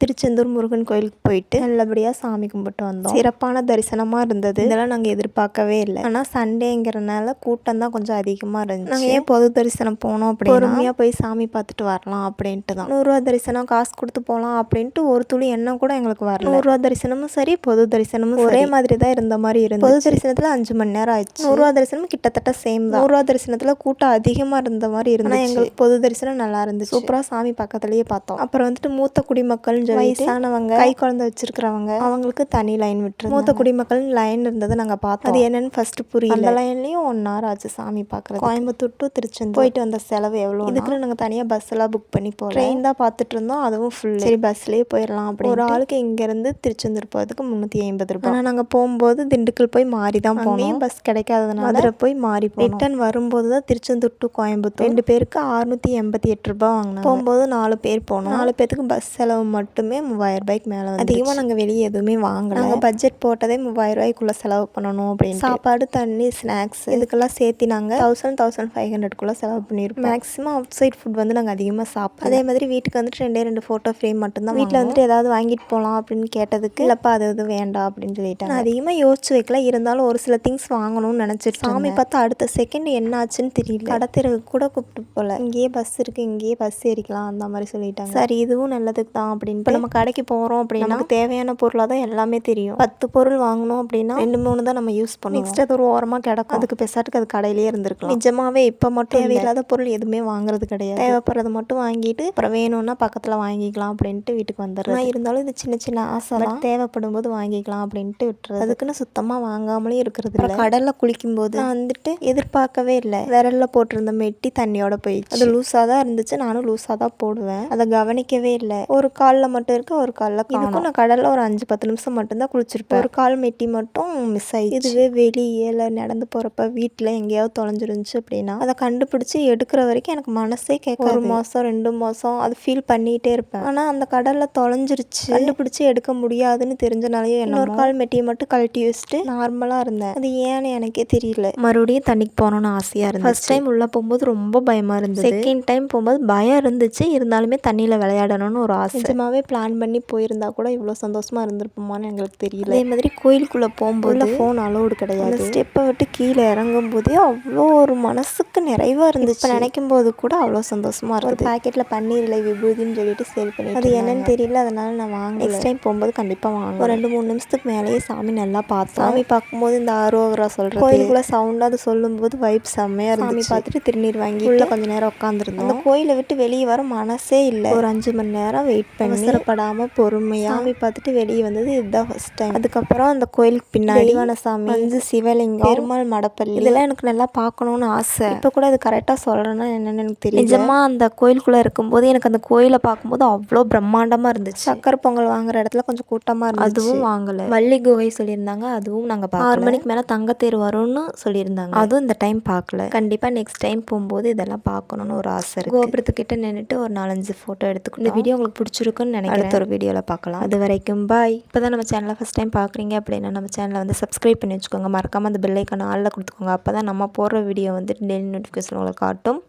திருச்செந்தூர் முருகன் கோயிலுக்கு போயிட்டு நல்லபடியாக சாமி கும்பிட்டு வந்தோம். சிறப்பான தரிசனமாக இருந்தது. இதெல்லாம் நாங்கள் எதிர்பார்க்கவே இல்லை. ஆனால் சண்டேங்கிறனால கூட்டம் தான் கொஞ்சம் அதிகமாக இருந்துச்சு. நாங்கள் ஏன் பொது தரிசனம் போனோம் அப்படின்னா பொறுமையாக போய் சாமி பார்த்துட்டு வரலாம் அப்படின்ட்டு தான். 100 ரூபா தரிசனம் காசு கொடுத்து போகலாம் அப்படின்ட்டு ஒரு துளி எண்ணம் கூட எங்களுக்கு வரல. 100 ரூபா தரிசனமும் சரி பொது தரிசனமும் ஒரே மாதிரி தான் இருந்த மாதிரி இருந்தது. பொது தரிசனத்தில் 5 மணி நேரம் ஆயிடுச்சு. 100 ரூபா தரிசனம் கிட்டத்தட்ட சேம் தான். 100 ரூபா தரிசனத்தில் கூட்டம் அதிகமாக இருந்த மாதிரி இருந்தது. எங்களுக்கு பொது தரிசனம் நல்லா இருந்துச்சு. சூப்பராக சாமி பக்கத்துலேயே பார்த்தோம். அப்புறம் வந்துட்டு மூத்த குடிமக்கள் வயசானவங்க கை குழந்தை வச்சிருக்கிறவங்க அவங்களுக்கு தனி லைன் விட்டுரு. மூத்த குடிமக்கள் லைன் இருந்தது நாங்கள் பார்த்தோம். அது என்னன்னு ஃபர்ஸ்ட் புரியல. அந்த லைன்லயும் 1 hour ஆச்சு சாமி பார்க்கறது. கோயம்புத்தூர் டு திருச்செந்தூர் போயிட்டு வந்த செலவு எவ்வளோ. இதுக்குள்ள நாங்கள் தனியாக பஸ் எல்லாம் புக் பண்ணி போகிறோம். ட்ரெயின் தான் பார்த்துட்டு இருந்தோம், அதுவும் ஃபுல். சரி பஸ்லேயே போயிடலாம் அப்படி. ஒரு ஆளுக்கு இங்கேருந்து திருச்செந்தூர் போகிறதுக்கு 350 ரூபாய். ஆனால் நாங்கள் போகும்போது திண்டுக்கல் போய் மாறி தான் போனோம். பஸ் கிடைக்காததுனால மதுரை போய் மாறி ரிட்டர்ன் வரும்போது தான் திருச்செந்தூர் டு கோயம்புத்தூர் 2 பேருக்கு 688 ரூபாய் வாங்கினாங்க. போகும்போது 4 பேர் போனோம். 4 பேருக்கு பஸ் செலவு மட்டுமே 3000 ரூபாய்க்கு மேலே வந்து. அதிகமாக நாங்கள் வெளியே எதுவுமே வாங்கல. நாங்கள் பட்ஜெட் போட்டதே 3000 ரூபாய்க்குள்ளே செலவு பண்ணணும் அப்படின்னு. சாப்பாடு தண்ணி ஸ்நாக்ஸ் இதுக்கெல்லாம் சேர்த்து நாங்கள் 1500 செலவு பண்ணியிருப்போம். மேக்ஸிமம் அவுட் சைட் ஃபுட் வந்து நாங்கள் அதிகமாக சாப்பிடுவோம். அதே மாதிரி வீட்டுக்கு வந்துட்டு 2 ஃபோட்டோ ஃப்ரேம் மட்டும்தான். வீட்டில் வந்துட்டு ஏதாவது வாங்கிட்டு போகலாம் அப்படின்னு கேட்டதுக்கு இல்லப்பா அது எதுவும் வேண்டாம் அப்படின்னு சொல்லிட்டாங்க. அதிகமாக யோசிச்சு வைக்கல, இருந்தாலும் ஒரு சில திங்ஸ் வாங்கணும்னு நினச்சிட்டு சாமி பார்த்தா அடுத்த செகண்ட் என்ன ஆச்சுன்னு தெரியல. கடத்திற்கு கூட கூப்பிட்டு போல. இங்கேயே பஸ் இருக்குது, இங்கேயே பஸ் ஏறிக்கலாம் அந்த மாதிரி சொல்லிட்டாங்க. சரி இதுவும் நல்லதுக்கு தான் அப்படின்னு. இப்போ நம்ம கடைக்கு போகிறோம் அப்படின்னா நமக்கு தேவையான பொருளாக தான் எல்லாமே தெரியும். 10 பொருள் வாங்கணும் அப்படின்னா 2-3 தான் நம்ம யூஸ் பண்ணுவோம். நெக்ஸ்ட் அது ஒரு ஓரமாக கிடக்கும். அதுக்கு பெசாட்டுக்கு அது கடையிலேயே இருந்திருக்கலாம். நிஜமாவே இப்போ மட்டும் தேவையில்லாத பொருள் எதுவுமே வாங்குறது கிடையாது. தேவைப்படுறது மட்டும் வாங்கிட்டு அப்புறம் வேணும்னா பக்கத்தில் வாங்கிக்கலாம் அப்படின்ட்டு வீட்டுக்கு வந்துடுறேன். இருந்தாலும் இது சின்ன சின்ன ஆசை தேவைப்படும் போது வாங்கிக்கலாம் அப்படின்ட்டு விட்டுறது. அதுக்குன்னு சுத்தமாக வாங்காமலே இருக்கிறது இல்லை. கடலில் குளிக்கும் போது நான் வந்துட்டு எதிர்பார்க்கவே இல்லை. விரல்ல போட்டிருந்த மெட்டி தண்ணியோட போயிடுச்சு. அது லூஸாக தான் இருந்துச்சு. நானும் லூஸாக தான் போடுவேன். அதை கவனிக்கவே இல்லை. ஒரு காலில் மட்டும் இருக்கு, ஒரு காலில் இதுக்கும் நான் கடலில் ஒரு 5-10 நிமிஷம் மட்டும்தான் குளிச்சிருப்பேன். ஒரு கால் மெட்டி மட்டும் மிஸ் ஆயிடுச்சு. இதுவே வெளியே நடந்து போகிறப்ப வீட்டில் எங்கேயாவது தொலைஞ்சிருந்துச்சு அப்படின்னா அதை கண்டுபிடிச்சி எடுக்கிற வரைக்கும் எனக்கு மனசே கேட்க 1 மாதம் 2 மாதம் அது ஃபீல் பண்ணிகிட்டே இருப்பேன். ஆனால் அந்த கடலில் தொலைஞ்சிருச்சு, கண்டுபிடிச்சி எடுக்க முடியாதுன்னு தெரிஞ்சனாலேயே இன்னொரு கால் மெட்டியை மட்டும் கழட்டி வச்சுட்டு நார்மலாக இருந்தேன். அது ஏன்னு எனக்கே தெரியல. மறுபடியும் தண்ணிக்கு போகணும்னு ஆசையாக இருந்துச்சு. ஃபர்ஸ்ட் டைம் உள்ளே போகும்போது ரொம்ப பயமாக இருந்தது. செகண்ட் டைம் போகும்போது பயம் இருந்துச்சு, இருந்தாலுமே தண்ணியில் விளையாடணும்னு ஒரு ஆசை. நிஜமாவே பிளான் பண்ணி போயிருந்தா கூட இவ்வளோ சந்தோஷமாக இருந்திருப்போமான்னு எங்களுக்கு தெரியல. அதே மாதிரி கோயிலுக்குள்ளே போகும்போது ஃபோன் அலோடு கிடையாது. ஸ்டெப்பை விட்டு கீழே இறங்கும் போதே அவ்வளோ ஒரு மனசுக்கு நிறைவாக இருந்துச்சு. இப்போ நினைக்கும் போது கூட அவ்வளோ சந்தோஷமாக இருக்குது. பாக்கெட்டில் பன்னீர் இலை விபூதின்னு சொல்லிட்டு சேல் பண்ணி அது என்னன்னு தெரியல, அதனால நான் வாங்க. நெக்ஸ்ட் டைம் போகும்போது கண்டிப்பாக வாங்க. ஒரு 2-3 நிமிஷத்துக்கு மேலேயே சாமி நல்லா பார்த்தோம். சாமி பார்க்கும்போது இந்த ஆரோகரா சொல்கிறது கோயிலுக்குள்ளே சவுண்டாக அது சொல்லும்போது வைப் செம்மையாக இருந்துச்சு. சாமி பார்த்துட்டு திருநீர் வாங்கி உள்ள கொஞ்சம் நேரம் உட்காந்துருந்தோம். அந்த கோயிலை விட்டு வெளியே வர மனசே இல்லை. ஒரு 5 மணி நேரம் வெயிட் பண்ணி அவசரப்படாமல் பொறுமையாக சாமி பார்த்துட்டு வெளியே வந்தது இதுதான் ஃபர்ஸ்ட் டைம். அதுக்கப்புறம் அந்த கோயிலுக்கு பின்னாடி சாமி சிவலிங்கம் பெருமாள் மடப்பள்ளி இதெல்லாம் எனக்கு நல்லா பார்க்கணும்னு ஆசை. இப்போ கூட அது கரெக்டாக சொல்கிறேன்னா என்னென்னு எனக்கு தெரியல. நிஜமாக அந்த கோயிலுக்குள்ளே இருக்கும்போது எனக்கு அந்த கோயிலை பார்க்கும்போது அவ்வளோ பிரம்மாண்டமாக இருந்துச்சு. சக்கரை பொங்கல் வாங்குற இடத்துல கொஞ்சம் கூட்டமாக இருந்துச்சு, அதுவும் வாங்கலை. வள்ளி குகை சொல்லியிருந்தாங்க, அதுவும் நாங்கள் 6 மணிக்கு மேலே தங்கத்தேர் வரும்னு சொல்லியிருந்தாங்க, அதுவும் இந்த டைம் பார்க்கல. கண்டிப்பாக நெக்ஸ்ட் டைம் போகும்போது இதெல்லாம் பார்க்கணுன்னு ஒரு ஆசை இருக்குது. கோபுரத்துக்கிட்ட நின்றுட்டு ஒரு 4-5 ஃபோட்டோ எடுத்துக்கணும். இந்த வீடியோ உங்களுக்கு பிடிச்சிருக்குன்னு நினைக்கிறேன். அடுத்த ஒரு வீடியோவில் பார்க்கலாம். அது வரைக்கும் பாய். இப்போ தான் நம்ம சேனலை ஃபஸ்ட் டைம் பார்க்குறீங்க அப்படின்னா நம்ம சேனலை வந்து சப்ஸ்கிரைப் பண்ணி வச்சுக்கோங்க. மறக்காமல் அந்த பெல் ஐக்கானை ஆளில் கொடுத்துக்கோங்க. அப்போ தான் நம்ம போடுற வீடியோ வந்து டெய்லி நோட்டிஃபிகேஷன் உங்களுக்கு காட்டும்.